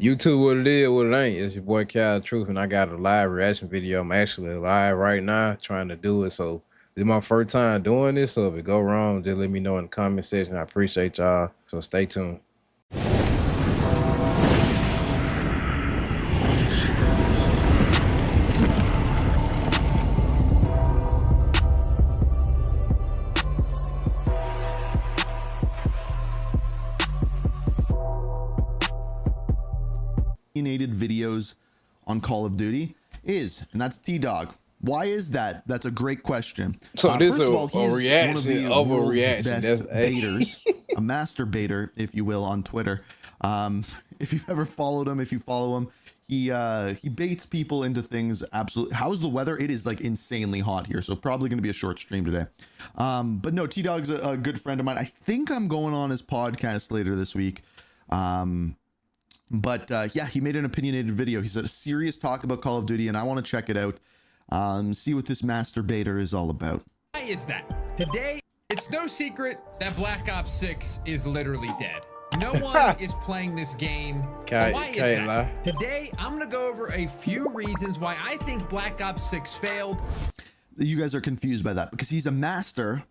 YouTube what it is, what it ain't. It's your boy Cal Truth, and I got a live reaction video. I'm actually live right now trying to do it. So this is my first time doing this. So if it go wrong, just let me know in the comment section. I appreciate y'all. So stay tuned. Videos on Call of Duty is, and that's T-Dog. Why is that? That's a great question. So this is first of all, a reaction of a reaction. Best baiters, a master baiter, if you will, on Twitter. If you've ever followed him, if you follow him, he baits people into things. Absolutely. How's the weather? It is like insanely hot here, so probably going to be a short stream today. But no, T-Dog's a good friend of mine. I think I'm going on his podcast later this week. But yeah, he made an opinionated video. He said a serious talk about Call of Duty, and I want to check it out. See what this masturbator is all about. Why is that? Today, it's no secret that Black Ops 6 is literally dead. No one is playing this game. Why is that? Today, I'm going to go over a few reasons why I think Black Ops 6 failed. You guys are confused by that because he's a master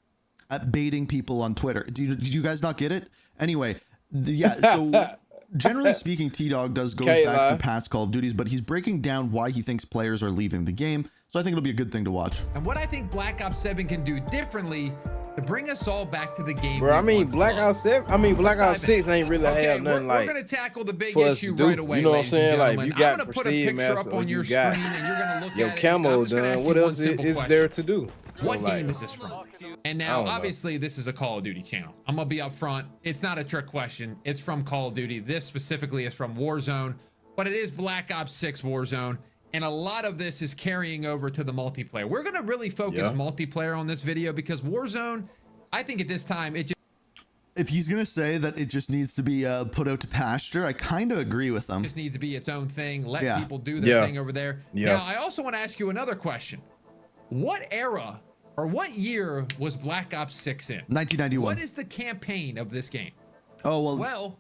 at baiting people on Twitter. Did you guys not get it? Anyway, yeah, so... Generally speaking, T-Dog goes back to past Call of Duties, but he's breaking down why he thinks players are leaving the game. So I think it'll be a good thing to watch. And what I think Black Ops 7 can do differently to bring us all back to the game. Bro, I mean, Black Ops 7, I mean, Black Ops 6 ain't really have nothing like. We're going to tackle the big issue right away. You know what I'm saying? Like, you got Proceed Master, or you got your camo done. What else is there to do? What game is this from? And now, obviously, this is a Call of Duty channel. I'm gonna be up front. It's not a trick question. It's from Call of Duty. This specifically is from Warzone, but it is Black Ops 6 Warzone. And a lot of this is carrying over to the multiplayer. We're gonna really focus multiplayer on this video because Warzone, I think at this time, it just... If he's gonna say that it just needs to be put out to pasture, I kind of agree with him. It just needs to be its own thing. Let people do their thing over there. Now, I also want to ask you another question. What era or what year was Black Ops 6 in? 1991. What is the campaign of this game? Oh, well,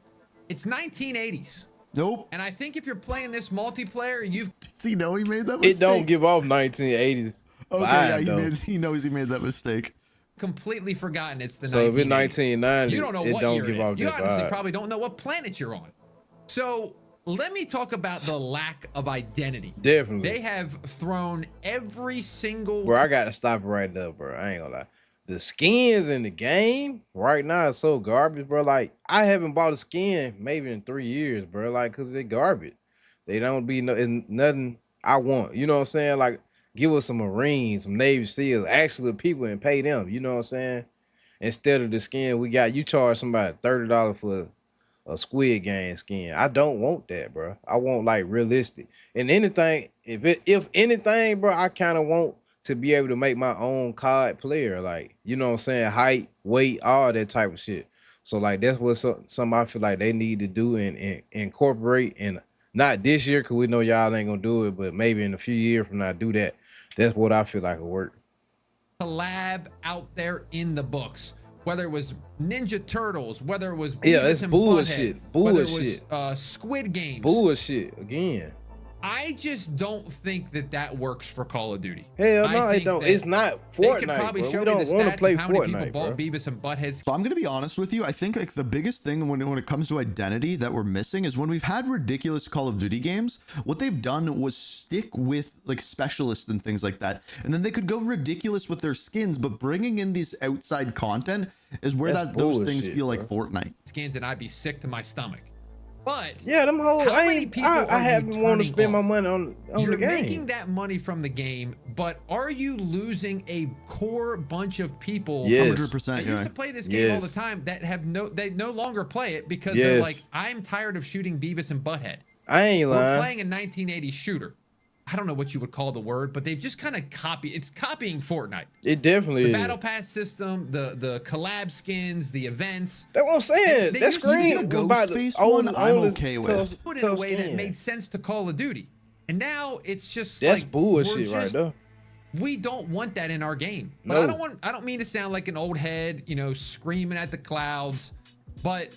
it's 1980s. Nope. And I think if you're playing this multiplayer, you've... Does he know he made that mistake? It don't give off 1980s. Okay, yeah, he knows he made that mistake. Completely forgotten it's the 1980s. So if it's 1990, you don't know what year it is. You honestly probably don't know what planet you're on. So... let me talk about the lack of identity. Definitely. They have thrown every single... Bro, I got to stop it right there, bro. I ain't gonna lie. The skins in the game right now is so garbage, bro. Like, I haven't bought a skin maybe in 3 years, bro. Like, because they're garbage. They don't be nothing I want. You know what I'm saying? Like, give us some Marines, some Navy SEALs, actually people, and pay them. You know what I'm saying? Instead of the skin we got, you charge somebody $30 for a Squid Game skin. I don't want that, bro. I want like realistic. And anything, if anything, bro, I kind of want to be able to make my own COD player. Like, you know what I'm saying? Height, weight, all that type of shit. So like that's what some I feel like they need to do and incorporate. And not this year, because we know y'all ain't gonna do it, but maybe in a few years from now do that. That's what I feel like will work. Collab out there in the books. Whether it was Ninja Turtles, whether it was it's bullshit, whether it was Squid Games, bullshit again. I just don't think that works for Call of Duty. Hell no, it don't. It's not Fortnite, bro. We don't want to play Fortnite, bro. Beavis and Butthead. So I'm gonna be honest with you. I think like the biggest thing when it comes to identity that we're missing is when we've had ridiculous Call of Duty games. What they've done was stick with like specialists and things like that, and then they could go ridiculous with their skins. But bringing in these outside content is where those things feel like Fortnite skins, and I'd be sick to my stomach. But yeah, them whole I haven't want to spend my money on the game. You're making that money from the game, but are you losing a core bunch of people? Yes. 100%. That used to play this game all the time that have they no longer play it because they're like, I'm tired of shooting Beavis and Butthead. I ain't lying. We're playing a 1980s shooter. I don't know what you would call the word, but they've just kind of it's copying Fortnite. It definitely is. The battle pass system, the collab skins, the events. That's what I'm saying. That's great. I'm okay with. Put in a way that made sense to Call of Duty. And now it's just that's like, bullshit right there. We don't want that in our game. But I don't mean to sound like an old head, you know, screaming at the clouds, but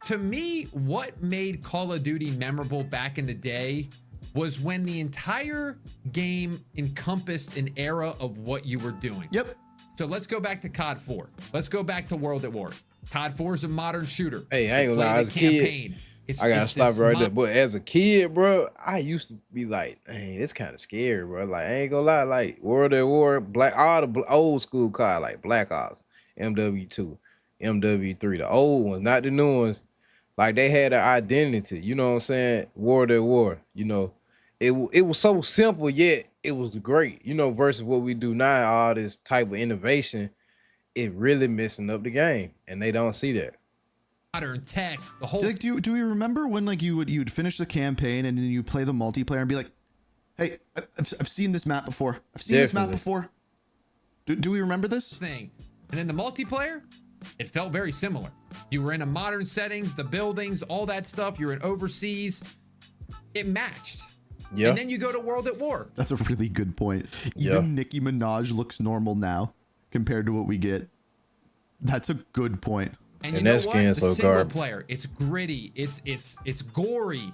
To me, what made Call of Duty memorable back in the day was when the entire game encompassed an era of what you were doing. Yep. So let's go back to COD 4. Let's go back to World at War. COD 4 is a modern shooter. Hey, I ain't gonna lie, as a kid, I gotta stop right there. But as a kid, bro, I used to be like, dang, it's kind of scary, bro. Like, I ain't gonna lie, like World at War, all the old school COD, like Black Ops, MW2, MW3, the old ones, not the new ones. Like, they had an identity, you know what I'm saying? World at War, you know. It was so simple, yet it was great, you know, versus what we do now, all this type of innovation, it really messing up the game, and they don't see that. Modern tech, the whole. Like, do you remember when like you'd finish the campaign and then you play the multiplayer and be like, hey, I've seen this map before. I've seen this map before. Do we remember this thing? And then the multiplayer, it felt very similar. You were in a modern settings, the buildings, all that stuff. You're in overseas. It matched. Yeah. And then you go to World at War. That's a really good point. Even Nicki Minaj looks normal now compared to what we get. That's a good point. And you know what? The single player, it's gritty, it's gory.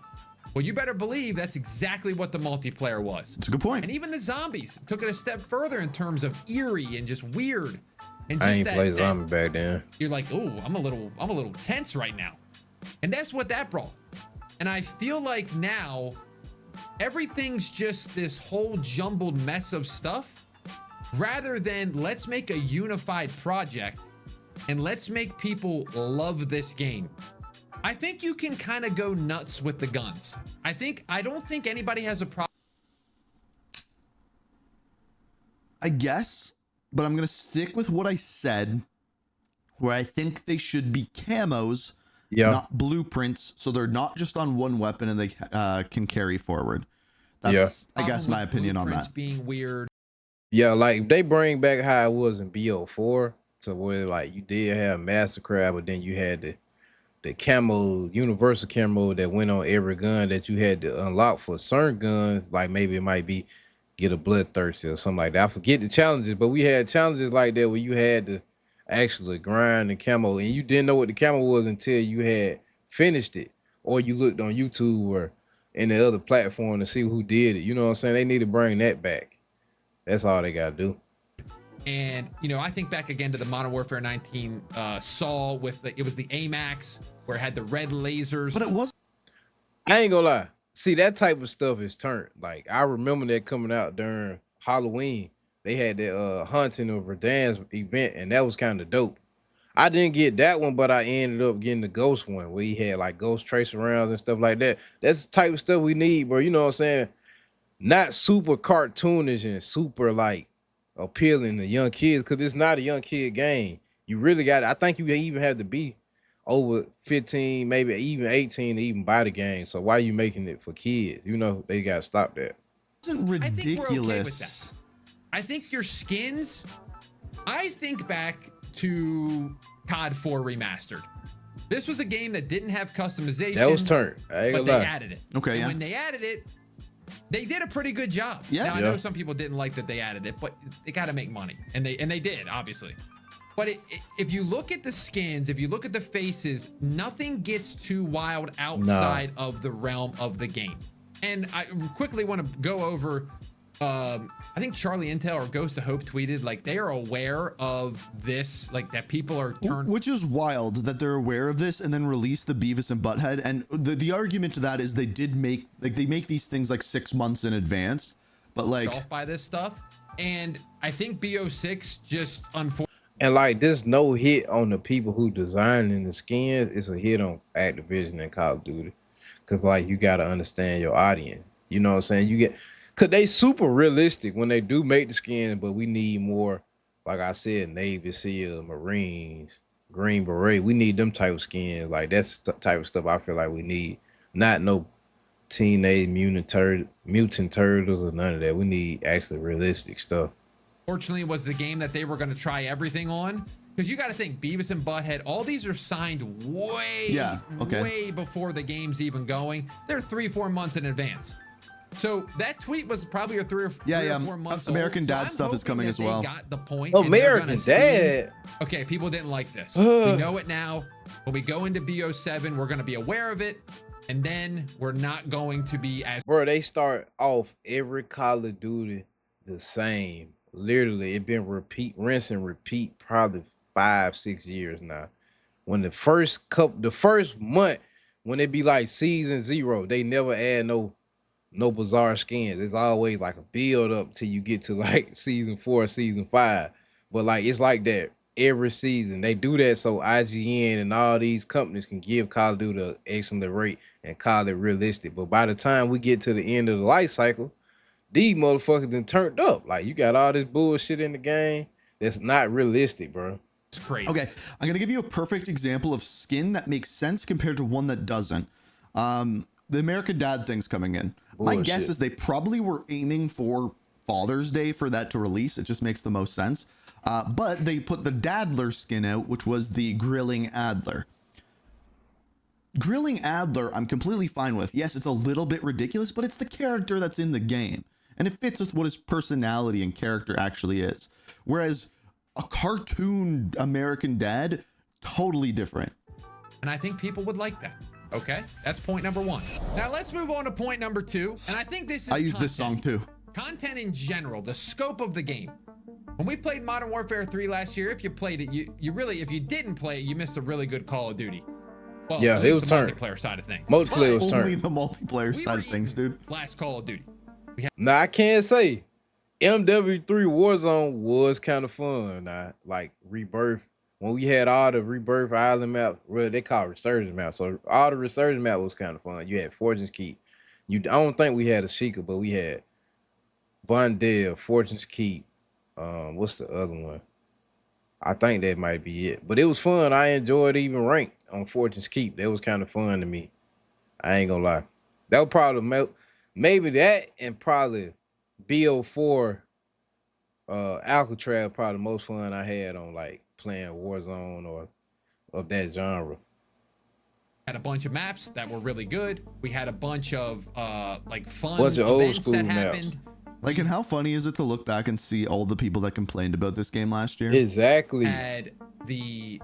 Well, you better believe that's exactly what the multiplayer was. It's a good point. And even the zombies took it a step further in terms of eerie and just weird. And just I ain't played zombie back then. You're like, oh, I'm a little tense right now. And that's what that brought. And I feel like now everything's just this whole jumbled mess of stuff, rather than let's make a unified project and let's make people love this game. I think you can kind of go nuts with the guns. I don't think anybody has a problem. I guess, but I'm going to stick with what I said, where I think they should be camos, not blueprints, so they're not just on one weapon and they can carry forward. That's, I guess, my opinion on that. Being weird. Yeah, like they bring back how it was in BO4 to where like you did have Mastercraft, but then you had the camo, universal camo that went on every gun that you had to unlock for certain guns. Like maybe it might be get a bloodthirsty or something like that. I forget the challenges, but we had challenges like that where you had to actually grind the camo, and you didn't know what the camo was until you had finished it, or you looked on YouTube or in the other platform to see who did it. You know what I'm saying? They need to bring that back. That's all they gotta do. And you know, I think back again to the Modern Warfare 19 Saw with it was the AMAX where it had the red lasers. But it was. I ain't gonna lie. See, that type of stuff is turned. Like I remember that coming out during Halloween. They had that hunting of Verdansk event, and that was kind of dope. I didn't get that one, but I ended up getting the ghost one where he had like ghost tracer rounds and stuff like that. That's the type of stuff we need, bro. You know what I'm saying? Not super cartoonish and super like appealing to young kids, because it's not a young kid game. You really got I think you even have to be over 15, maybe even 18 to even buy the game. So why are you making it for kids? You know, they got to stop that. Isn't ridiculous. I think we're okay with that. I think your skins, I think back to COD 4 Remastered. This was a game that didn't have customization. That was turned. But they added it. Okay, and when they added it, they did a pretty good job. Yeah. Now, I know some people didn't like that they added it, but they got to make money. And they did, obviously. But if you look at the skins, if you look at the faces, nothing gets too wild outside of the realm of the game. And I quickly want to go over, I think Charlie Intel or Ghost of Hope tweeted, like, they are aware of this, like, that people are turned. Which is wild that they're aware of this and then release the Beavis and Butthead. And the argument to that is they did make, like, they make these things like 6 months in advance, but like. Off by this stuff. And I think BO6 just unfortunately. And like this no hit on the people who designing the skins, it's a hit on Activision and Call of Duty. Cause like you gotta understand your audience. You know what I'm saying? Cause they super realistic when they do make the skins, but we need more, like I said, Navy SEAL, Marines, Green Beret. We need them type of skins. Like that's the type of stuff I feel like we need. Not no Teenage Mutant Turtles or none of that. We need actually realistic stuff. Fortunately, was the game that they were going to try everything on, because you got to think Beavis and Butthead, all these are signed way before the game's even going. They're 3-4 months in advance. So that tweet was probably a 3 or 4 months American old. Dad I'm stuff is hoping coming that as well. They got the point. and they're American gonna see, Dad. okay, people didn't like this. We know it now. When we go into BO7, we're going to be aware of it, and then we're not going to be as. Bro, they start off every Call of Duty the same. Literally, it been rinse and repeat, probably 5-6 years now. When the first month, when it be like season 0, they never add no bizarre skins. It's always like a build up till you get to like season 4, season 5. But like it's like that every season. They do that so IGN and all these companies can give Call of Duty an excellent rate and call it realistic. But by the time we get to the end of the life cycle, these motherfuckers done turned up. Like you got all this bullshit in the game that's not realistic, bro. It's crazy. Okay, I'm gonna give you a perfect example of skin that makes sense compared to one that doesn't. The American Dad thing's coming in. My guess is they probably were aiming for Father's Day for that to release. It just makes the most sense. But they put the Dadler skin out, which was the Grilling Adler. Grilling Adler, I'm completely fine with. Yes, it's a little bit ridiculous, but it's the character that's in the game. And it fits with what his personality and character actually is. Whereas a cartoon American Dad, totally different. And I think people would like that. Okay, that's point number 1. Now let's move on to point number 2. And I think this is I use this song too. Content in general, the scope of the game. When we played Modern Warfare 3 last year, if you played it, you really, if you didn't play it, you missed a really good Call of Duty. Well, yeah, it was the turned. multiplayer side of things. Multiplayer was Only turned. the multiplayer side of things, dude. Last Call of Duty. Nah, I can't say. MW3 Warzone was kind of fun. Nah, like Rebirth. When we had all the Rebirth Island map, well, they call it Resurgence map. So all the Resurgence map was kind of fun. You had Fortune's Keep. I don't think we had a Sheikah, but we had Bondale, Fortune's Keep. What's the other one? I think that might be it. But it was fun. I enjoyed even ranked on Fortune's Keep. That was kind of fun to me. I ain't gonna lie. That was probably maybe that and probably BO4 Alcatraz, probably the most fun I had on like playing Warzone or of that genre. Had a bunch of maps that were really good. We had a bunch of like fun Bunch of events old school that maps. happened. Like, and how funny is it to look back and see all the people that complained about this game last year? Exactly. Had the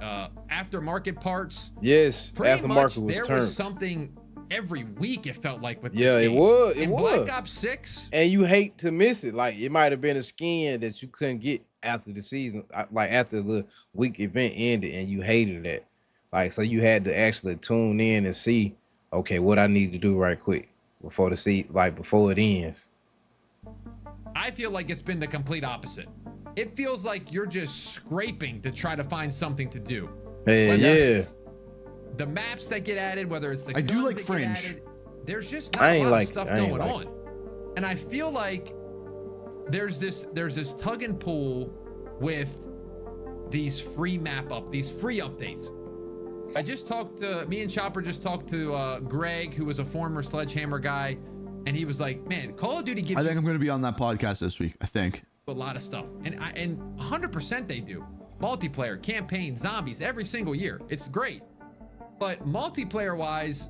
aftermarket parts. Yes, Pretty aftermarket much was there turned. was something every week, it felt like, with this Yeah, it game. was. It In was. Black Ops 6, And you hate to miss it. Like it might have been a skin that you couldn't get after the season, like after the week event ended, and you hated that. Like so, you had to actually tune in and see, okay, what I need to do right quick before before it ends. I feel like it's been the complete opposite. It feels like you're just scraping to try to find something to do. Hey, Whether yeah. it's the maps that get added, whether it's the I do guns like that get Fringe. added, there's just not I a ain't lot like of stuff it. I ain't going like on. And I feel like there's this tug and pull with these free updates. I just talked to me and Chopper just talked to Greg, who was a former Sledgehammer guy, and he was like, man, Call of Duty gives I think you I'm going to be on that podcast this week. I think. a lot of stuff, and 100% they do. Multiplayer, campaign, zombies, every single year. It's great. But multiplayer wise,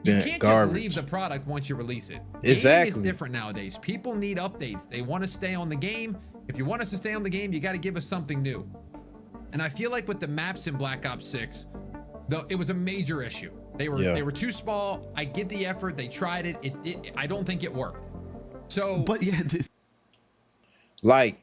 you can't just leave the product once you release it. Exactly. Gaming is different nowadays. People need updates. They want to stay on the game. If you want us to stay on the game, you got to give us something new. And I feel like with the maps in Black Ops 6, though, it was a major issue. They were too small. I get the effort. They tried it. I don't think it worked. So, But yeah, Like,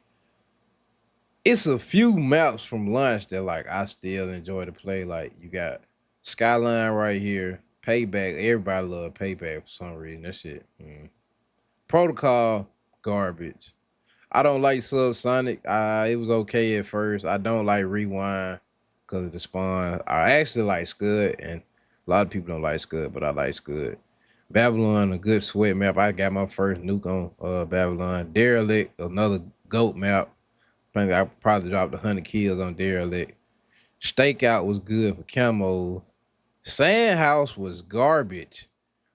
it's a few maps from launch that like I still enjoy to play. Like you got Skyline right here, Payback. Everybody love Payback for some reason. That shit. Protocol, garbage. I don't like Subsonic. It was okay at first. I don't like Rewind because of the spawn. I actually like Scud, and a lot of people don't like Scud, but I like Scud. Babylon, a good sweat map. I got my first nuke on Babylon. Derelict, another GOAT map. I think I probably dropped 100 kills on Derelict. Stakeout was good for camo. Sandhouse was garbage.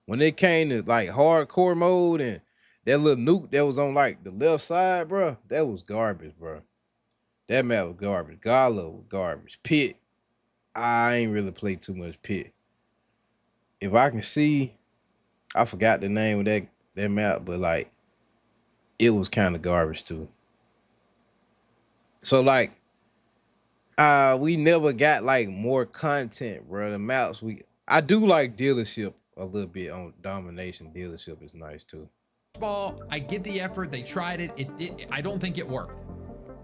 When it came to like hardcore mode and that little nuke that was on like the left side, bro, that was garbage, bro. That map was garbage. Gala was garbage. Pit, I ain't really played too much Pit. If I can see, I forgot the name of that that map, but like it was kind of garbage too. So like we never got like more content, bro. The maps I do like dealership a little bit on domination. Dealership is nice too. Ball, I get the effort. They tried it. I don't think it worked.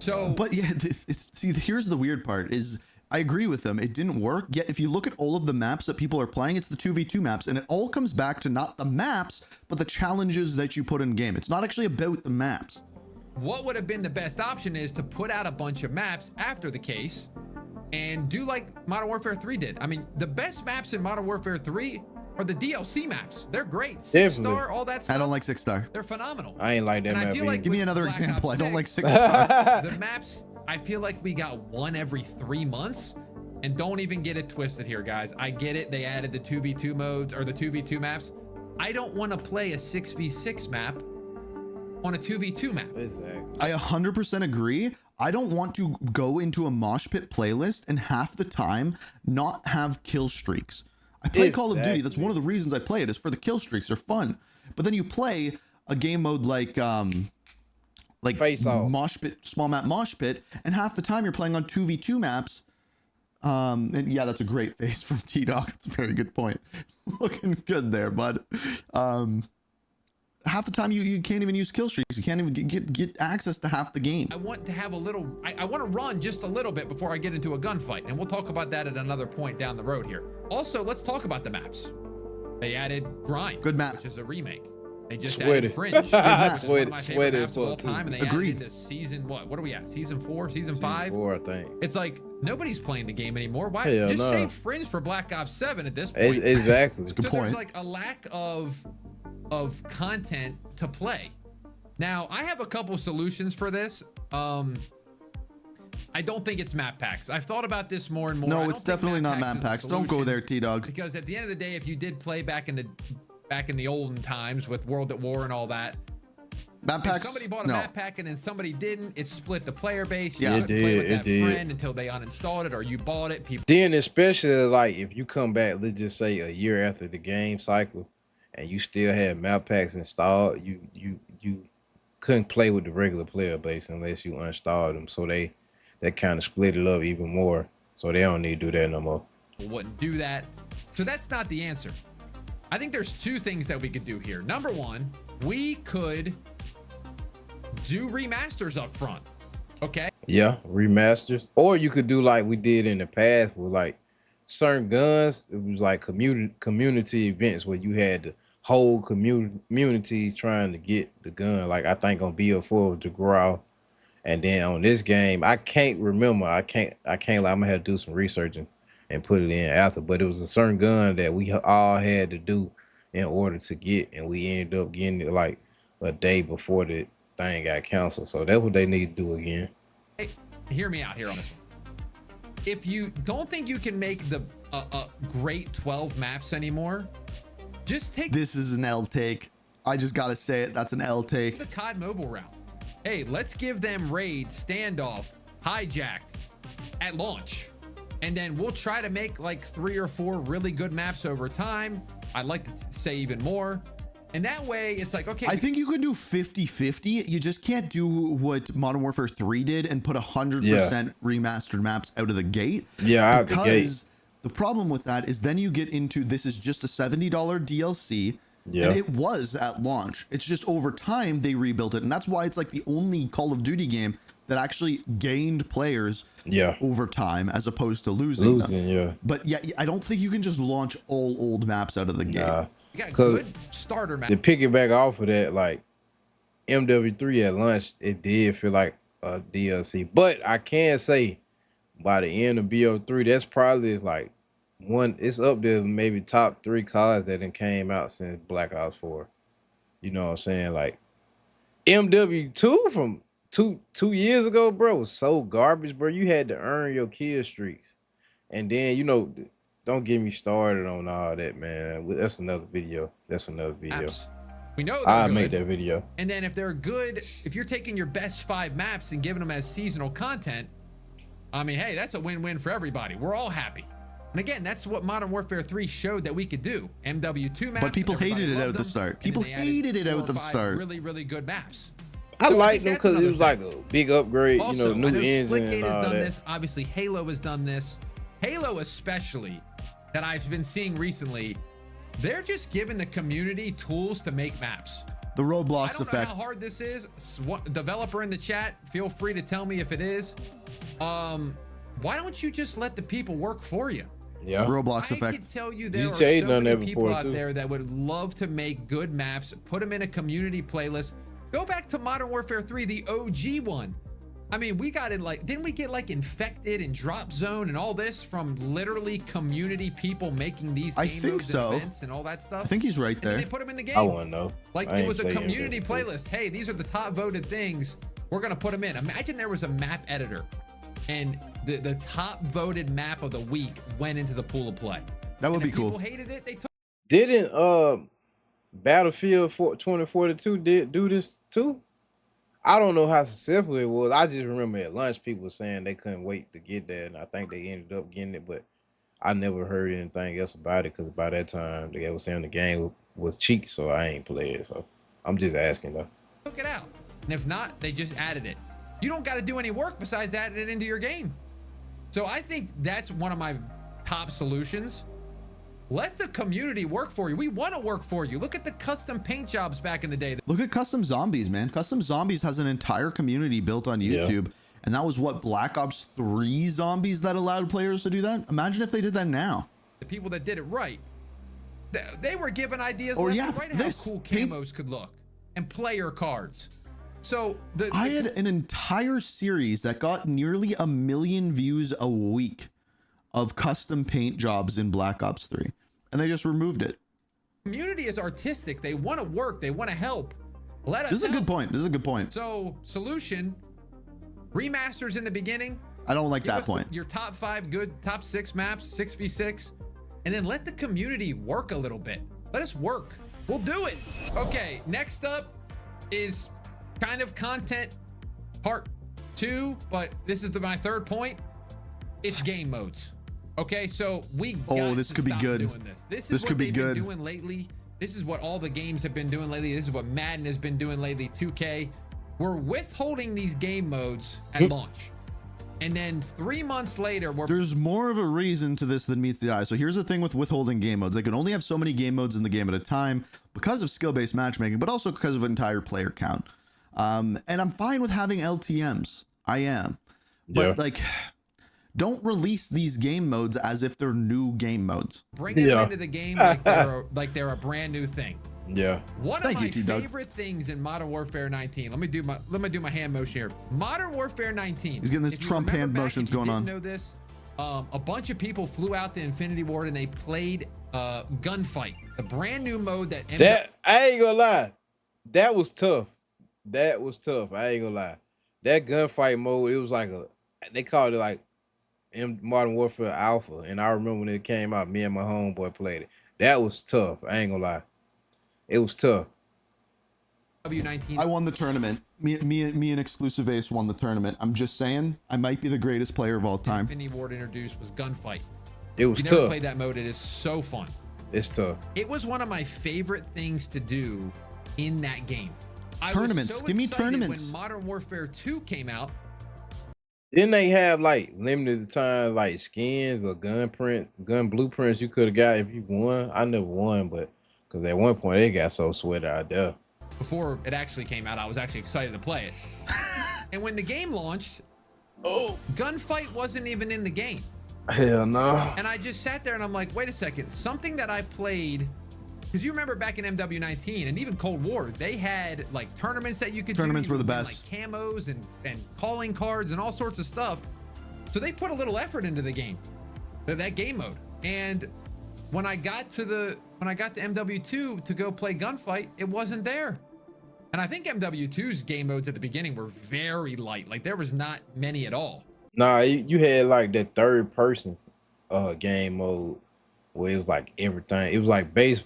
So, but yeah, see, here's the weird part is I agree with them. It didn't work. Yet if you look at all of the maps that people are playing, it's the 2v2 maps, and it all comes back to not the maps, but the challenges that you put in game. It's not actually about the maps. What would have been the best option is to put out a bunch of maps after the case and do like Modern Warfare 3 did. I mean, the best maps in Modern Warfare 3 are the DLC maps. They're great. 6-star, all that stuff. I don't like 6-star. They're phenomenal. I ain't like that map. I feel like give me another Black example. Ops I don't 6, like 6-star. The maps, I feel like we got one every 3 months. And don't even get it twisted here, guys. I get it. They added the 2v2 modes or the 2v2 maps. I don't want to play a 6v6 map on a 2v2 map. Exactly. I 100% agree. I don't want to go into a mosh pit playlist and half the time not have kill streaks. I play Call of Duty. That's one of the reasons I play it, is for the kill streaks. They're fun. But then you play a game mode like Face Off, mosh pit, small map mosh pit, and half the time you're playing on 2v2 maps. And yeah, that's a great face from T-Dog. That's a very good point. Looking good there, bud. Half the time you can't even use kill streaks. You can't even get access to half the game. I want to have a little, I want to run just a little bit before I get into a gunfight. And we'll talk about that at another point down the road here. Also, let's talk about the maps. They added Grind, good map, which is a remake. They just Sweaty. added Fringe. One of my favorite Sweaty maps of all time, and they Agreed. added into season, what are we at? Season 4, season 5? 4, I think. It's like nobody's playing the game anymore. Why Hell just no. save Fringe for Black Ops 7 at this point? Exactly. That's a good So point. there's like a lack of content to play. Now, I have a couple solutions for this. I don't think it's map packs. I've thought about this more and more. No, it's definitely not map packs. Don't go there, T-Dog. Because at the end of the day, if you did play back in the olden times with World at War and all that, map packs, if somebody bought a map pack and then somebody didn't, it split the player base. You Yeah, couldn't play with that did. friend until they uninstalled it or you bought it. People Then especially like if you come back, let's just say a year after the game cycle, and you still had map packs installed, you couldn't play with the regular player base unless you uninstalled them. So that kind of split it up even more. So they don't need to do that no more. wouldn't do that. So that's not the answer. I think there's two things that we could do here. Number one, we could do remasters up front. Okay. Yeah, remasters. Or you could do like we did in the past with like certain guns. It was like community events where you had the whole community trying to get the gun. Like I think on BO4 with the Growl. And then on this game, I can't remember. I can't like, I'm gonna have to do some research and put it in after. But it was a certain gun that we all had to do in order to get, and we ended up getting it like a day before the thing got canceled. So that's what they need to do again. Hey, hear me out here on this one. If you don't think you can make the great 12 maps anymore, just take This is an L take. I just gotta say it. That's an L take. the COD mobile route. Hey, let's give them raid, standoff, hijacked at launch. And then we'll try to make like 3 or 4 really good maps over time. I'd like to say even more. And that way it's like, okay. I think you could do 50-50. You just can't do what Modern Warfare 3 did and put 100% remastered maps out of the gate. Yeah, out the gate. Because the problem with that is then you get into, this is just a $70 DLC. Yeah. And it was at launch. It's just over time they rebuilt it. And that's why it's like the only Call of Duty game that actually gained players over time as opposed to losing them. Yeah. But yeah, I don't think you can just launch all old maps out of the gate. You got good starter maps. To piggyback off of that, like MW3 at launch, it did feel like a DLC. But I can say by the end of BO3, that's probably like it's up there maybe top 3 cards that then came out since Black Ops 4. You know what I'm saying? Like MW2 from two years ago, bro, was so garbage, bro. You had to earn your kill streaks. And then, you know, don't get me started on all that, man. That's another video. Maps. We know I'll good. make that video. And then if they're good, if you're taking your best 5 maps and giving them as seasonal content, I mean, hey, that's a win-win for everybody. We're all happy. And again, that's what Modern Warfare 3 showed that we could do. MW2 maps. But people hated it out at the them, start. People hated it out at the start. Really, really good maps. I So liked them think because that's it was another like a big upgrade, Also, you know, new I know engine Splitgate and has all done that. this. Obviously, Halo has done this. Halo especially, that I've been seeing recently, they're just giving the community tools to make maps. The I Roblox don't know effect. how hard this is. Developer in the chat, feel free to tell me if it is. Why don't you just let the people work for you? Yeah. Roblox I effect. can tell you there GTA are so done many that people before, out too. there that would love to make good maps, put them in a community playlist. Go back to Modern Warfare 3, the OG one. I mean, we got in like, didn't we get like infected and drop zone and all this from literally community people making these I game think modes so. and events and all that stuff? I think he's right And then there. they put them in the I game. wouldn't know. Like I it ain't was a played community MW3. playlist. Hey, these are the top voted things. We're gonna put them in. Imagine there was a map editor, and the top voted map of the week went into the pool of play. That would And be if cool. people hated it. They took. Didn't Battlefield 2042 did do this too? I don't know how successful it was. I just remember at lunch people saying they couldn't wait to get that, and I think they ended up getting it, but I never heard anything else about it because by that time they were saying the game was cheap, so I ain't played it. So I'm just asking though. Took it out, and if not, they just added it. You don't got to do any work besides adding it into your game. So I think that's one of my top solutions. Let the community work for you. We want to work for you. Look at the custom paint jobs back in the day. Look at Custom Zombies, man. Custom Zombies has an entire community built on Yeah. YouTube. And that was what, Black Ops 3 zombies that allowed players to do that? Imagine if they did that now. The people that did it right, they were given ideas Or left yeah, and right how this cool paint- camos could look and player cards. So I had an entire series that got nearly 1 million views a week of custom paint jobs in Black Ops 3. And they just removed it. community is artistic. They want to work. They want to help. Let us This is a help. good point. This is a good point. So solution, remasters in the beginning. I don't like Give that us point. your top 5 good, top 6 maps, 6v6, and then let the community work a little bit. Let us work. We'll do it. Okay, next up is kind of content part 2, but this is my third point. It's game modes. Okay, so we got this to could be stop good. doing this. This is This what could be they've good. been doing lately. This is what all the games have been doing lately. This is what Madden has been doing lately. 2K. We're withholding these game modes at launch. And then 3 months later, There's more of a reason to this than meets the eye. So here's the thing with withholding game modes. They can only have so many game modes in the game at a time because of skill-based matchmaking, but also because of entire player count. And I'm fine with having LTMs. I am. But Yeah. like, don't release these game modes as if they're new game modes. bringing them Yeah. into the game like they're a brand new thing. Yeah. One Thank of you, my T-Dog. favorite things in Modern Warfare 19. Let me do my hand motion here. Modern Warfare 19. He's getting this if you Trump remember hand back, motions if you going on. didn't know this? A bunch of people flew out to Infinity Ward and they played Gunfight, the brand new mode that That I ain't gonna lie. That was tough. That was tough. I ain't gonna lie. That gunfight mode, it was like they called it like Modern Warfare Alpha. And I remember when it came out, me and my homeboy played it. That was tough. I ain't gonna lie. It was tough. W19. I won the tournament. Me and Exclusive Ace won the tournament. I'm just saying, I might be the greatest player of all time. Infinity Ward introduced was Gunfight. It was You never tough. played that mode. It is so fun. It's tough. It was one of my favorite things to do in that game. I was Tournaments. so Give me excited tournaments. When Modern Warfare 2 came out, Didn't they have like limited time like skins or gun blueprints you could have got if you won? I never won, but because at one point they got so sweaty out there. before it actually came out, I was actually excited to play it. And when the game launched, Gunfight wasn't even in the game. Hell no. And I just sat there and I'm like, wait a second, something that I played, because you remember back in MW19 and even Cold War, they had like tournaments that you could Tournaments do. You were the could win, best. like camos and calling cards and all sorts of stuff. So they put a little effort into the game, that game mode. And when I got to MW2 to go play Gunfight, it wasn't there. And I think MW2's game modes at the beginning were very light. Like there was not many at all. Nah, you had like that third person game mode where it was like everything. It was like base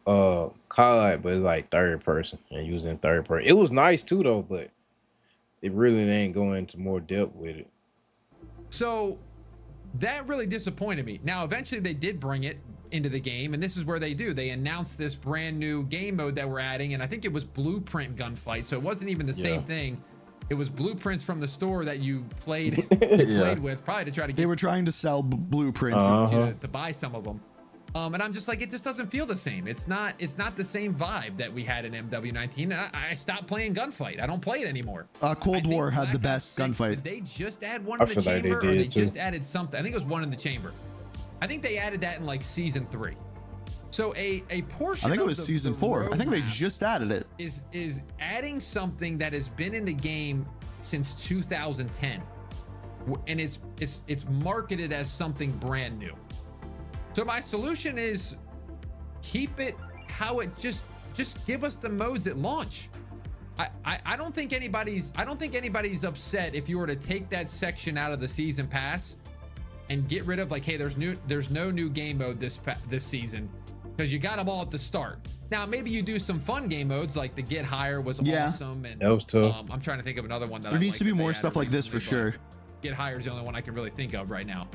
COD, but it's like third person and you was in third person. It was nice too though, but it really ain't going into more depth with it. So that really disappointed me. Now, eventually they did bring it into the game, and this is where they announced this brand new game mode that we're adding, and I think it was Blueprint Gunfight, so it wasn't even the same thing. It was blueprints from the store that you played played with, probably to try to get. They were trying to sell blueprints to buy some of them. And I'm just like, it just doesn't feel the same. It's not the same vibe that we had in MW19. And I stopped playing Gunfight. I don't play it anymore. Cold War had the best Gunfight. Did they just add one in the chamber, or they just added something? I think it was one in the chamber. I think they added that in like season 3. So a portion. I think it was season 4. I think they just added it. Is adding something that has been in the game since 2010, and it's marketed as something brand new. So my solution is keep it how it just give us the modes at launch. I don't think anybody's upset if you were to take that section out of the season pass and get rid of like, hey, there's no new game mode this season, because you got them all at the start. Now maybe you do some fun game modes like the Get Higher was awesome, and that was tough. I'm trying to think of another one that there needs to be more stuff like this for sure. Get Higher is the only one I can really think of right now.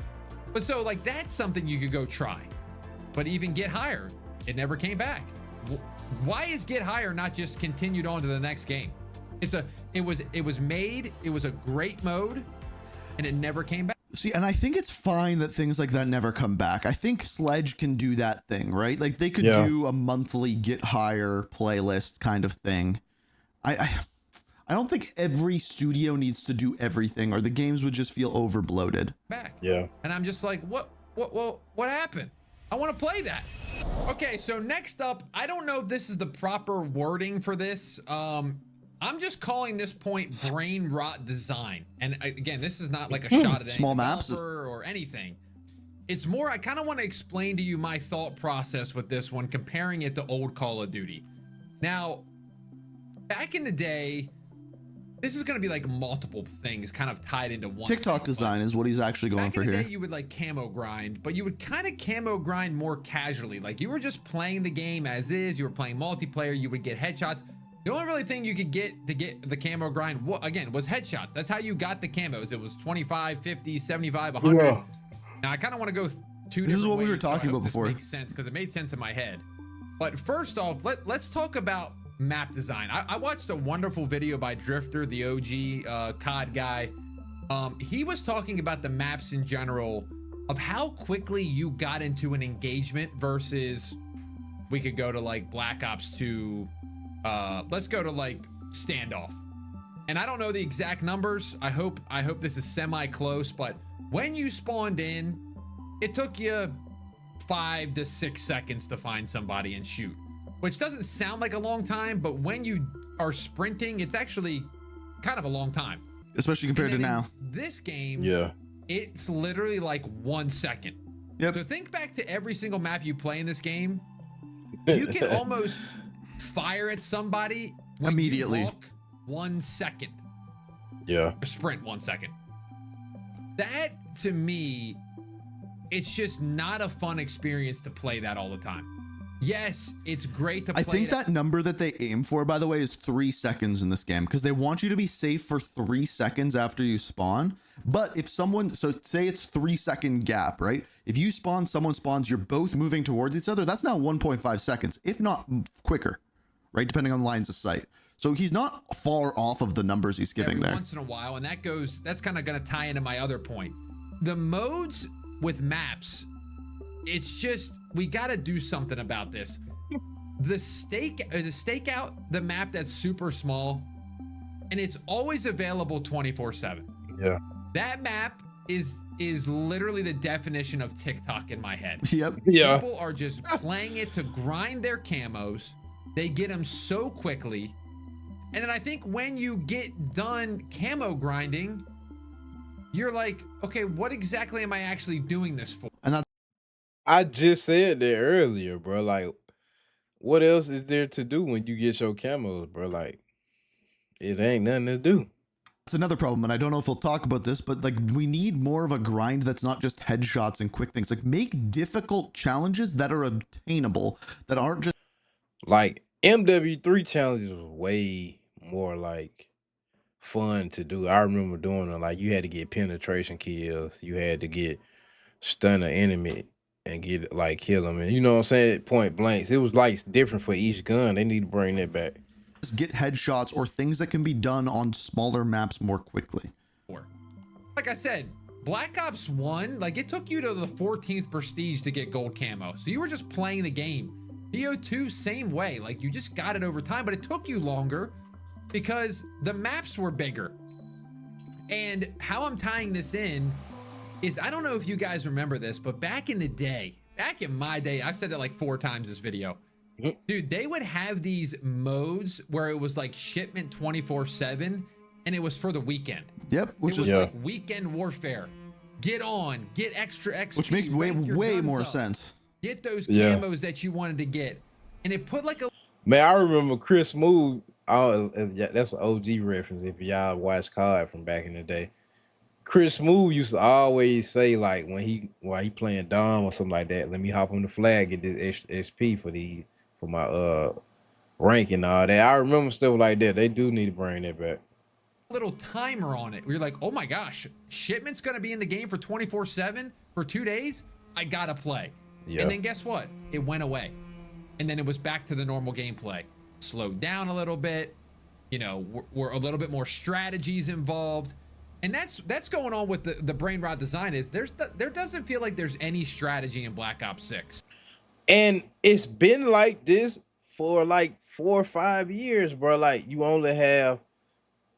But so like that's something you could go try. But even Get Higher, it never came back. Why is Get Higher not just continued on to the next game? It was made, it was a great mode, and it never came back. See, and I think it's fine that things like that never come back. I think Sledge can do that thing, right? Like they could do a monthly Get Higher playlist kind of thing. I don't think every studio needs to do everything, or the games would just feel overbloated. Yeah. And I'm just like, what happened? I want to play that. Okay, so next up, I don't know if this is the proper wording for this. I'm just calling this point brain rot design. And again, this is not like a shot at small any maps or anything. It's more, I kind of want to explain to you my thought process with this one, comparing it to old Call of Duty. Now, back in the day, this is going to be like multiple things kind of tied into one. TikTok design is what he's actually going for here. Back in the day, you would like camo grind, but you would kind of camo grind more casually. Like you were just playing the game as is. You were playing multiplayer. You would get headshots. The only really thing you could get to get the camo grind, again, was headshots. That's how you got the camos. It was 25, 50, 75, 100. Yeah. Now, I kind of want to go two different ways. This is what we were talking about before. Makes sense because it made sense in my head. But first off, let's talk about map design. I watched a wonderful video by Drifter, the OG COD guy. He was talking about the maps in general, of how quickly you got into an engagement versus we could go to like Black Ops 2. Let's go to like Standoff. And I don't know the exact numbers. I hope this is semi close, but when you spawned in, it took you 5 to 6 seconds to find somebody and shoot, which doesn't sound like a long time, but when you are sprinting, it's actually kind of a long time, especially compared to now. This game, it's literally like 1 second. Yep. So think back to every single map you play in this game. You can almost fire at somebody immediately. You walk 1 second. Yeah. Or sprint 1 second. That to me, it's just not a fun experience to play that all the time. Yes, it's great to play. I think that number that they aim for, by the way, is 3 seconds in this game, because they want you to be safe for 3 seconds after you spawn. But if someone, so say it's 3 second gap, right? If you spawn, someone spawns, you're both moving towards each other. That's now 1.5 seconds, if not quicker, right? Depending on lines of sight. So he's not far off of the numbers he's giving there. Once in a while, and that's kind of going to tie into my other point. The modes with maps, it's just, we got to do something about this. The stakeout, the map that's super small, and it's always available 24/7. Yeah. That map is literally the definition of TikTok in my head. Yep. Yeah. People are just playing it to grind their camos. They get them so quickly. And then I think when you get done camo grinding, you're like, okay, what exactly am I actually doing this for? And that's, I just said that earlier, bro. Like, what else is there to do when you get your camos, bro? Like, it ain't nothing to do. that's another problem, and I don't know if we'll talk about this, but like we need more of a grind that's not just headshots and quick things. Like make difficult challenges that are obtainable, that aren't just like MW3 challenges was way more like fun to do. I remember doing it. Like you had to get penetration kills, you had to get stun an enemy and get it, like kill them. And you know what I'm saying? Point blanks. It was like different for each gun. They need to bring that back. Just get headshots or things that can be done on smaller maps more quickly. Like I said, Black Ops 1, like it took you to the 14th prestige to get gold camo. So you were just playing the game. BO2, same way. Like you just got it over time, but it took you longer because the maps were bigger. And how I'm tying this in is, I don't know if you guys remember this, but back in the day, back in my day, I've said that like 4 times this video. Dude, they would have these modes where it was like shipment 24/7 and it was for the weekend. Yep, which is like weekend warfare. Get on, get extra XP, which makes way more sense. Get those camos that you wanted to get. And it put like a Man, I remember Chris Smooth. Oh, that's an OG reference if y'all watch COD from back in the day. Chris Smooth used to always say, like, while he playing Dom or something like that, let me hop on the flag and get this XP for my rank and all that. I remember stuff like that. They do need to bring that back. little timer on it. We're like, oh my gosh, shipment's gonna be in the game for 24/7 for 2 days. I gotta play. And then guess what? It went away. And then it was back to the normal gameplay. Slowed down a little bit. You know, we're a little bit more strategies involved. And that's going on with the brain rot design. Is there doesn't feel like there's any strategy in Black Ops 6. And it's been like this for like 4 or 5 years, bro. Like you only have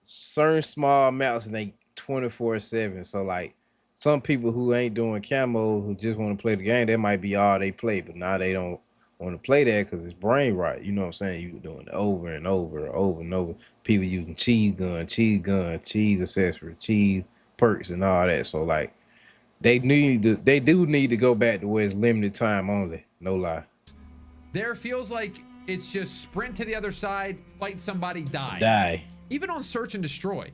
certain small amounts and they 24/7. So like some people who ain't doing camo, who just want to play the game, that might be all they play. But now they don't want to play that because it's brain rot. You know what I'm saying? You doing it over and over and over. People using cheese gun, cheese accessory, cheese perks and all that. So like they do need to go back to where it's limited time only. No lie. There feels like it's just sprint to the other side, fight somebody, die. Die. Even on search and destroy.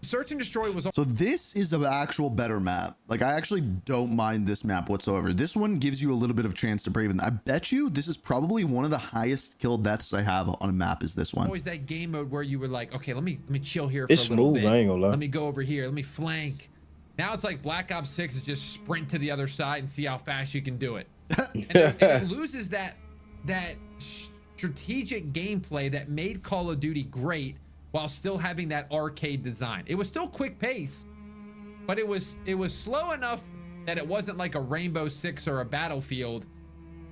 Search and destroy was so this is an actual better map. Like I actually don't mind this map whatsoever. This one gives you a little bit of chance to brave, and I bet you this is probably one of the highest kill deaths I have on a map is this one. Always that game mode where you were like, okay, let me chill here for it's a little smooth, bit. I ain't gonna lie. Let me go over here, let me flank. Now it's like Black Ops 6 is just sprint to the other side and see how fast you can do it. And it loses that strategic gameplay that made Call of Duty great while still having that arcade design. It was still quick pace, but it was slow enough that it wasn't like a Rainbow Six or a Battlefield,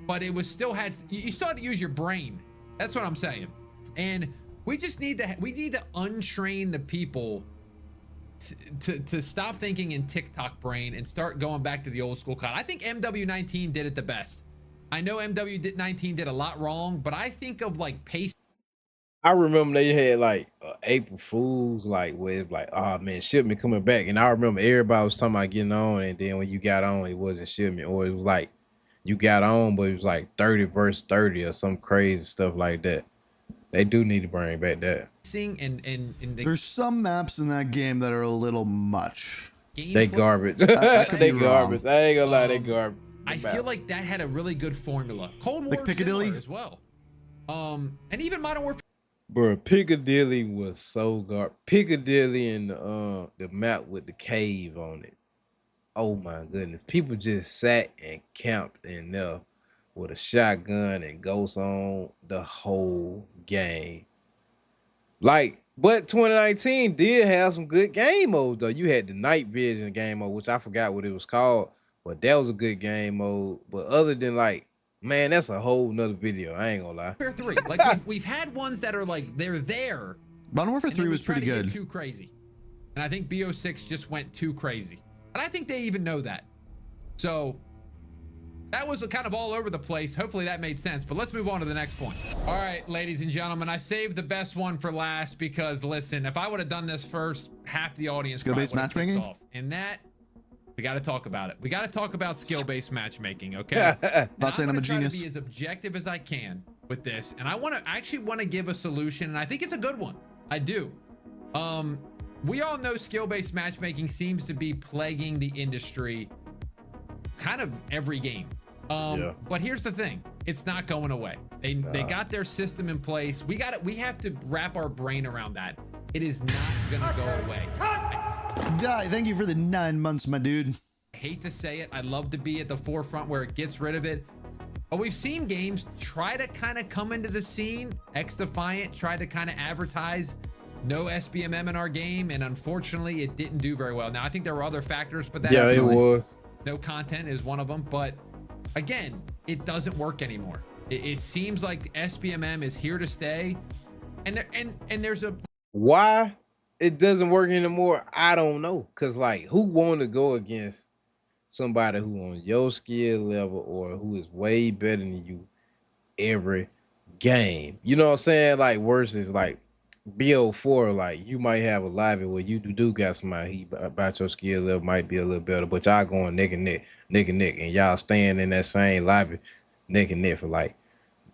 but it was still you still had to use your brain. That's what I'm saying. And we just need to untrain the people to stop thinking in TikTok brain and start going back to the old school COD. I think MW19 did it the best. I know MW19 did a lot wrong, but I think of like pace. I remember they had like April Fools, like where it's like, oh man, shipment coming back. And I remember everybody was talking about getting on, and then when you got on, it wasn't shipment, or it was like you got on, but it was like 30 versus 30 or some crazy stuff like that. They do need to bring back that. There's some maps in that game that are a little much. They garbage. They garbage. I ain't gonna lie, they garbage. I feel like that had a really good formula. Cold War Piccadilly as well. And even Modern Warfare. Bro, Piccadilly was so garbage. Piccadilly and the map with the cave on it. Oh my goodness. People just sat and camped in there with a shotgun and ghosts on the whole game. Like, but 2019 did have some good game modes though. You had the night vision game mode, which I forgot what it was called, but that was a good game mode. But other than like, man, that's a whole nother video. I ain't gonna lie. Warfare 3, like we've had ones that are like they're there. Modern Warfare 3 was pretty good. Too crazy, and I think BO6 just went too crazy, and I think they even know that. So that was kind of all over the place. Hopefully that made sense. But let's move on to the next point. All right, ladies and gentlemen, I saved the best one for last because listen, if I would have done this first, half the audience skill-based matchmaking, and that. We got to talk about it. We got to talk about skill-based matchmaking, okay? Not saying I'm a genius. To be as objective as I can with this, and I actually want to give a solution, and I think it's a good one. I do. We all know skill-based matchmaking seems to be plaguing the industry, kind of every game. But here's the thing: it's not going away. They got their system in place. We have to wrap our brain around that. It is not gonna go away. Die. Thank you for the 9 months, my dude. I hate to say it. I'd love to be at the forefront where it gets rid of it. But we've seen games try to kind of come into the scene. X-Defiant tried to kind of advertise no SBMM in our game, and unfortunately it didn't do very well. Now, I think there were other factors, but that it was. No content is one of them. But again, it doesn't work anymore. It seems like SBMM is here to stay. And there's a... Why it doesn't work anymore, I don't know. Cause like, who want to go against somebody who on your skill level or who is way better than you every game? You know what I'm saying? Like versus like BO4, like you might have a lobby where you do got somebody about your skill level might be a little better, but y'all going neck and neck, and y'all staying in that same lobby neck and neck for like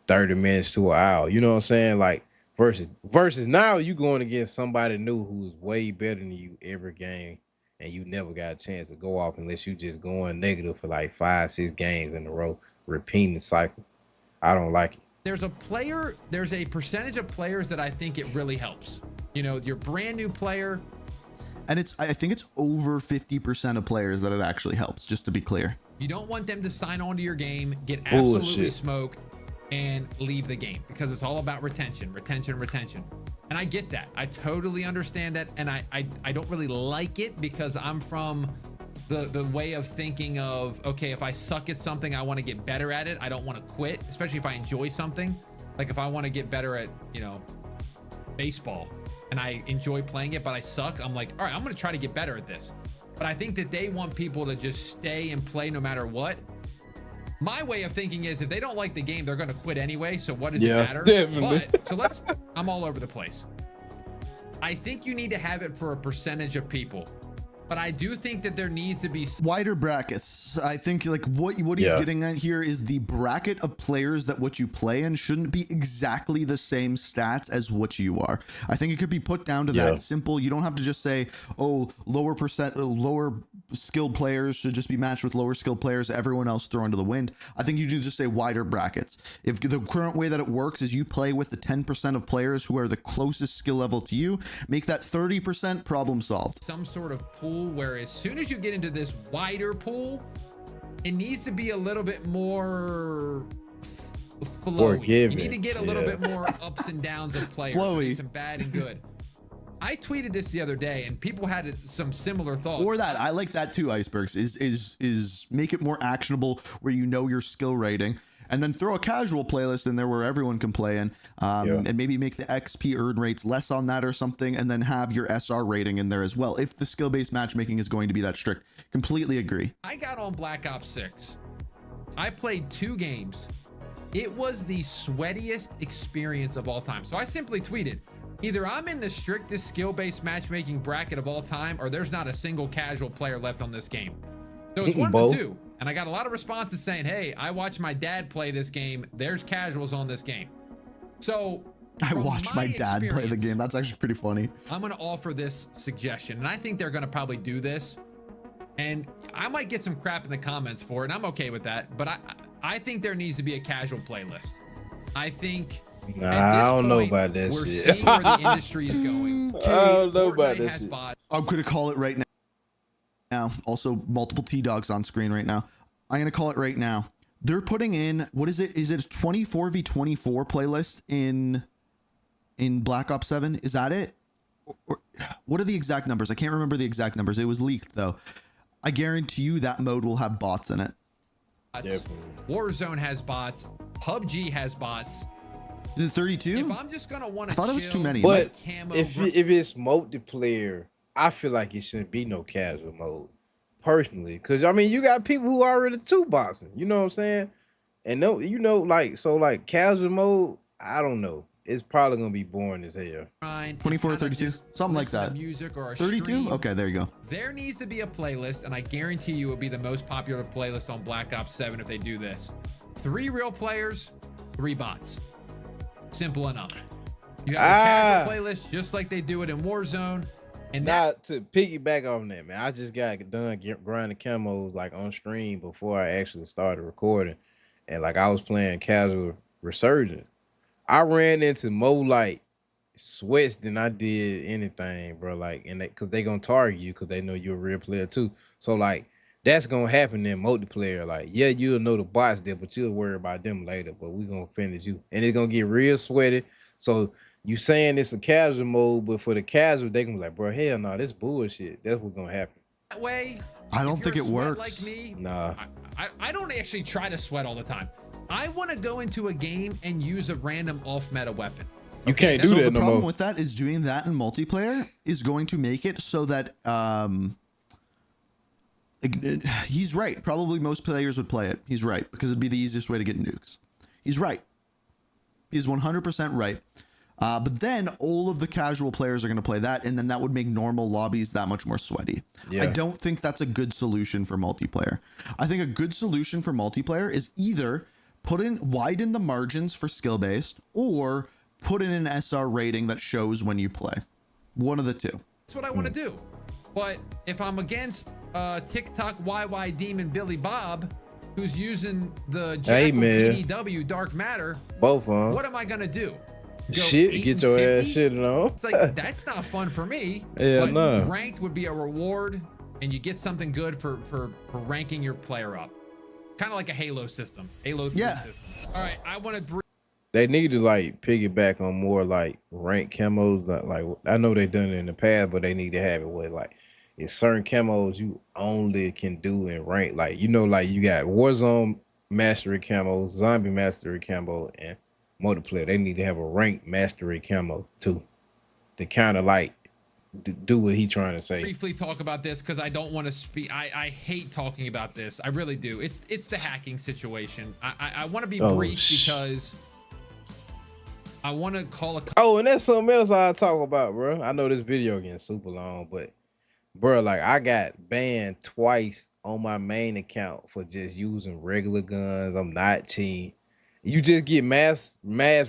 30 minutes to an hour. You know what I'm saying? Like versus now you going against somebody new who's way better than you every game, and you never got a chance to go off unless you just going negative for like 5-6 games in a row, repeating the cycle. I don't like it. There's a percentage of players that I think it really helps. You know, your brand new player. And I think it's over 50% of players that it actually helps, just to be clear. You don't want them to sign on to your game, get absolutely Bullshit. smoked, and leave the game, because it's all about retention. And I get that. I totally understand that. And I don't really like it, because I'm from the way of thinking of, okay, if I suck at something, I want to get better at it. I don't want to quit, especially if I enjoy something. Like if I want to get better at, you know, baseball and I enjoy playing it, but I suck, I'm like, all right, I'm going to try to get better at this. But I think that they want people to just stay and play no matter what. My way of thinking is if they don't like the game, they're going to quit anyway. So what does it matter? Definitely. But I'm all over the place. I think you need to have it for a percentage of people. But I do think that there needs to be wider brackets. I think like what he's getting at here is the bracket of players that what you play in shouldn't be exactly the same stats as what you are. I think it could be put down to that simple. You don't have to just say, oh, lower skilled players should just be matched with lower skilled players, everyone else thrown to the wind. I think you should just say wider brackets. If the current way that it works is you play with the 10% of players who are the closest skill level to you, make that 30%, problem solved. Some sort of pool where as soon as you get into this wider pool, it needs to be a little bit more flowy. You need to get a little bit more ups and downs of players. Flowy. Some bad and good. I tweeted this the other day and people had some similar thoughts. Or that, I like that too, Icebergs, is make it more actionable where you know your skill rating, and then throw a casual playlist in there where everyone can play in, and maybe make the XP earn rates less on that or something, and then have your SR rating in there as well if the skill-based matchmaking is going to be that strict. Completely agree. I got on Black Ops 6. I played 2 games. It was the sweatiest experience of all time. So I simply tweeted, either I'm in the strictest skill-based matchmaking bracket of all time, or there's not a single casual player left on this game. So it's one of the two. And I got a lot of responses saying, hey, I watched my dad play this game. There's casuals on this game. So I watched my dad play the game. That's actually pretty funny. I'm going to offer this suggestion, and I think they're going to probably do this. And I might get some crap in the comments for it, and I'm okay with that. But I think there needs to be a casual playlist. I think... Nah, I don't know about that we're shit. seeing where the industry is going. I don't know about that shit. I'm going to call it right now. Also, multiple T-Dogs on screen right now. I'm going to call it right now. They're putting in, what is it? Is it a 24v24 playlist in Black Ops 7? Is that it? Or what are the exact numbers? I can't remember the exact numbers. It was leaked, though. I guarantee you that mode will have bots in it. Warzone has bots. PUBG has bots. Is it 32? If I'm just gonna want to, I thought it was too many. But if it's multiplayer, I feel like it shouldn't be no casual mode, personally. Because I mean, you got people who are already 2-boxing. You know what I'm saying? And no, you know, like casual mode. I don't know. It's probably gonna be boring as hell. 24 or 32, something like that. Music or a 32. stream. Okay, there you go. There needs to be a playlist, and I guarantee you it will be the most popular playlist on Black Ops 7 if they do this. 3 real players, 3 bots. Simple enough. You have a casual playlist just like they do it in Warzone. And not to piggyback on that, man. I just got done grinding camos like on stream before I actually started recording, and like I was playing casual Resurgent. I ran into more like sweats than I did anything, bro. Like, and because they gonna target you because they know you're a real player too. So like That's gonna happen in multiplayer. Like, yeah, you'll know the bots there, but you'll worry about them later. But we gonna finish you, and it's gonna get real sweaty. So you saying it's a casual mode, but for the casual, they gonna be like, bro, hell no, this bullshit. That's what's gonna happen. That way, I don't if think you're it a sweat works. Like me, Nah. I don't actually try to sweat all the time. I want to go into a game and use a random off-meta weapon. You can't do So that the no problem more. with that is doing that in multiplayer is going to make it so that he's right. Probably most players would play it. He's right, because it'd be the easiest way to get nukes. He's right. He's 100% right. But then all of the casual players are going to play that, and then that would make normal lobbies that much more sweaty. Yeah. I don't think that's a good solution for multiplayer. I think a good solution for multiplayer is either widen the margins for skill based, or put in an SR rating that shows when you play. One of the two. That's what I want to do. But if I'm against TikTok YY Demon Billy Bob, who's using the Jackal PDW Dark Matter, both of them. what am I gonna do? Go Shit, 8 get and your 50? ass shitted on. It's like, that's not fun for me. Yeah, but no. Ranked would be a reward, and you get something good for ranking your player up. Kind of like a Halo system. Halo 3 system. All right, I want to. They need to like piggyback on more like rank camos. Like I know they done it in the past, but they need to have it where like it's certain camos you only can do in rank. Like, you know, like you got Warzone mastery camo, zombie mastery camo, and multiplayer. They need to have a rank mastery camo too, to kind of like do what he trying to say. Briefly talk about this because I don't want to speak. I hate talking about this. I really do. It's the hacking situation. I want to be brief because I want to call a. Oh, and that's something else I'll talk about, bro. I know this video getting super long, but bro, like I got banned twice on my main account for just using regular guns. I'm not cheating. You just get mass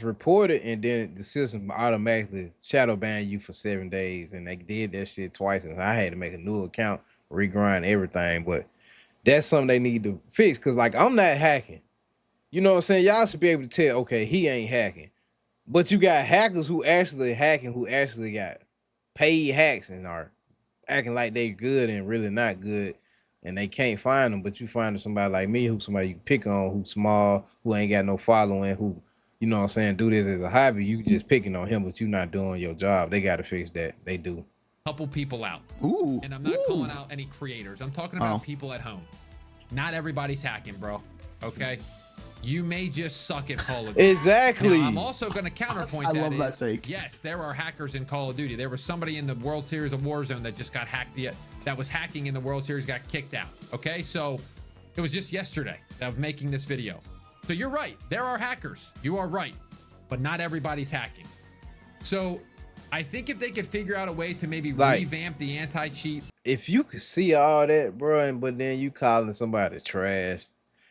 reported, and then the system automatically shadow ban you for 7 days. And they did that shit twice, and I had to make a new account, regrind everything. But that's something they need to fix, because like I'm not hacking. You know what I'm saying? Y'all should be able to tell, okay, he ain't hacking. But you got hackers who actually hacking, who actually got paid hacks and are acting like they good and really not good, and they can't find them. But you find somebody like me, who somebody you pick on, who's small, who ain't got no following, who, you know what I'm saying, do this as a hobby. You just picking on him, but you not doing your job. They got to fix that. They do. Couple people out. Ooh. And I'm not calling out any creators. I'm talking about people at home. Not everybody's hacking, bro. Okay. You may just suck at Call of Duty. Exactly. Now, I'm also going to counterpoint that. I love that take. Yes, there are hackers in Call of Duty. There was somebody in the World Series of Warzone that just got hacked. That was hacking in the World Series, got kicked out. Okay, so it was just yesterday of making this video. So you're right. There are hackers. You are right. But not everybody's hacking. So I think if they could figure out a way to maybe revamp the anti-cheat. If you could see all that, bro, but then you calling somebody trash.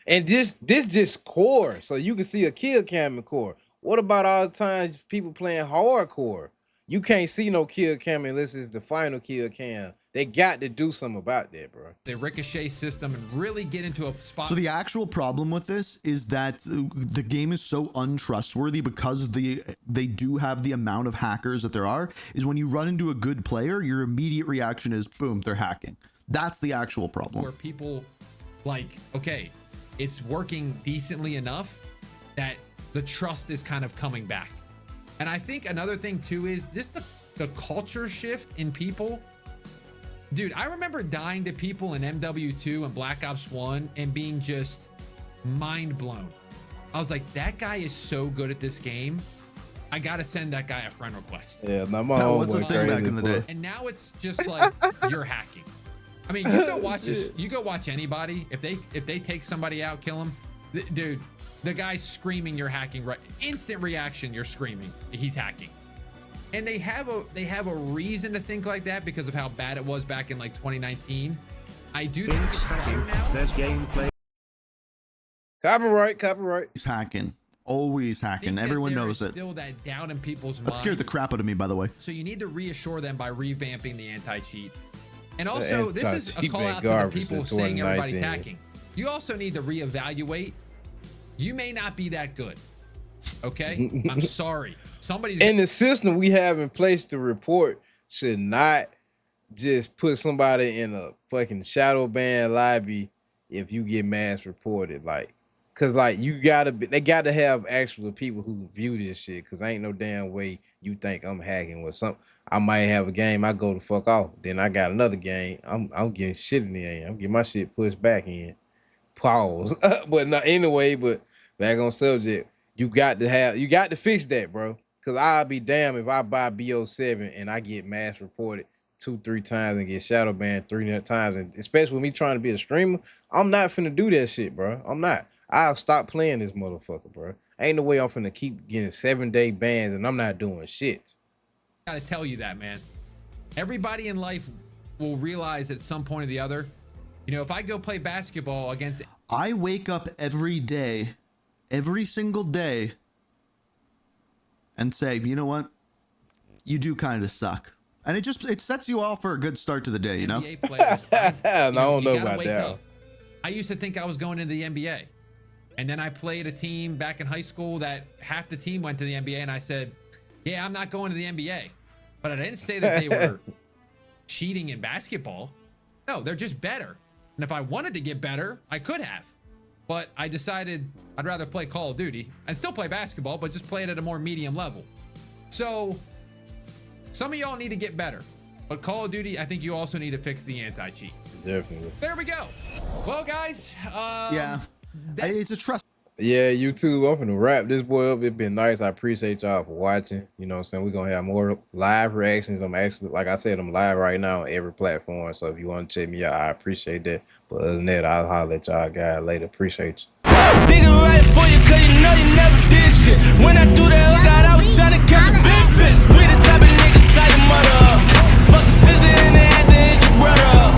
And this just core, so you can see a kill cam in core. What about all the times people playing hardcore? You can't see no kill cam unless it's the final kill cam. They got to do something about that, bro. The ricochet system and really get into a spot. So the actual problem with this is that the game is so untrustworthy because they do have the amount of hackers that there are, is when you run into a good player, your immediate reaction is, boom, they're hacking. That's the actual problem. Where people like, okay, it's working decently enough that the trust is kind of coming back. And I think another thing too is this the culture shift in people. Dude, I remember dying to people in MW2 and Black Ops 1 and being just mind blown. I was like, that guy is so good at this game. I gotta send that guy a friend request. Yeah, my mom That was a thing back in the day. And now it's just like you're hacking. I mean, you go watch this. You go watch anybody. If they take somebody out, kill him, dude. The guy's screaming, "You're hacking!" Right, instant reaction. You're screaming, he's hacking. And they have a reason to think like that because of how bad it was back in like 2019. I do think it's better now. There's gameplay. Copyright. He's hacking. Always hacking. Everyone knows it. Still that doubt in people's That minds. scared the crap out of me, by the way. So you need to reassure them by revamping the anti-cheat. And also, this is a anti-cheat call out been to the garbage people since saying everybody's 2019. hacking. You also need to reevaluate. You may not be that good. Okay? I'm sorry. Somebody's And the system we have in place to report should not just put somebody in a fucking shadow ban lobby if you get mass reported. Like, cause like they gotta have actual people who view this shit. Cause ain't no damn way you think I'm hacking with something. I might have a game, I go the fuck off. Then I got another game. I'm getting shit in the end. I'm getting my shit pushed back in. Pause. But not anyway, but back on subject, you got to fix that, bro. Cause I'll be damned if I buy BO7 and I get mass reported 2-3 times and get shadow banned 3 times, and especially with me trying to be a streamer, I'm not finna do that shit, bro. I'm not. I'll stop playing this motherfucker, bro. Ain't no way I'm finna keep getting 7-day bans and I'm not doing shit. I gotta tell you that, man. Everybody in life will realize at some point or the other, you know, if I go play basketball against... I wake up every day, every single day, and say, you know what? You do kind of suck. And it sets you off for a good start to the day, you know? NBA players, I don't know about that. Up. I used to think I was going into the NBA. And then I played a team back in high school that half the team went to the NBA, and I said, yeah, I'm not going to the NBA. But I didn't say that they were cheating in basketball. No, they're just better. And if I wanted to get better, I could have. But I decided I'd rather play Call of Duty and still play basketball, but just play it at a more medium level. So some of y'all need to get better. But Call of Duty, I think you also need to fix the anti-cheat. Definitely. There we go. Well, guys. Yeah. It's a trust. Yeah, YouTube, I'm finna wrap this boy up. It's been nice. I appreciate y'all for watching. You know what I'm saying? We're gonna have more live reactions. I'm actually, like I said, I'm live right now on every platform. So if you want to check me out, I appreciate that. But other than that, I'll holler at y'all guys later. Appreciate you. Nigga right for you, cause you know you never did shit. When I do that, God, I was trying to catch a benefit. We the type of niggas tie your mother up. Fuck the sister in the ass and hit your brother up.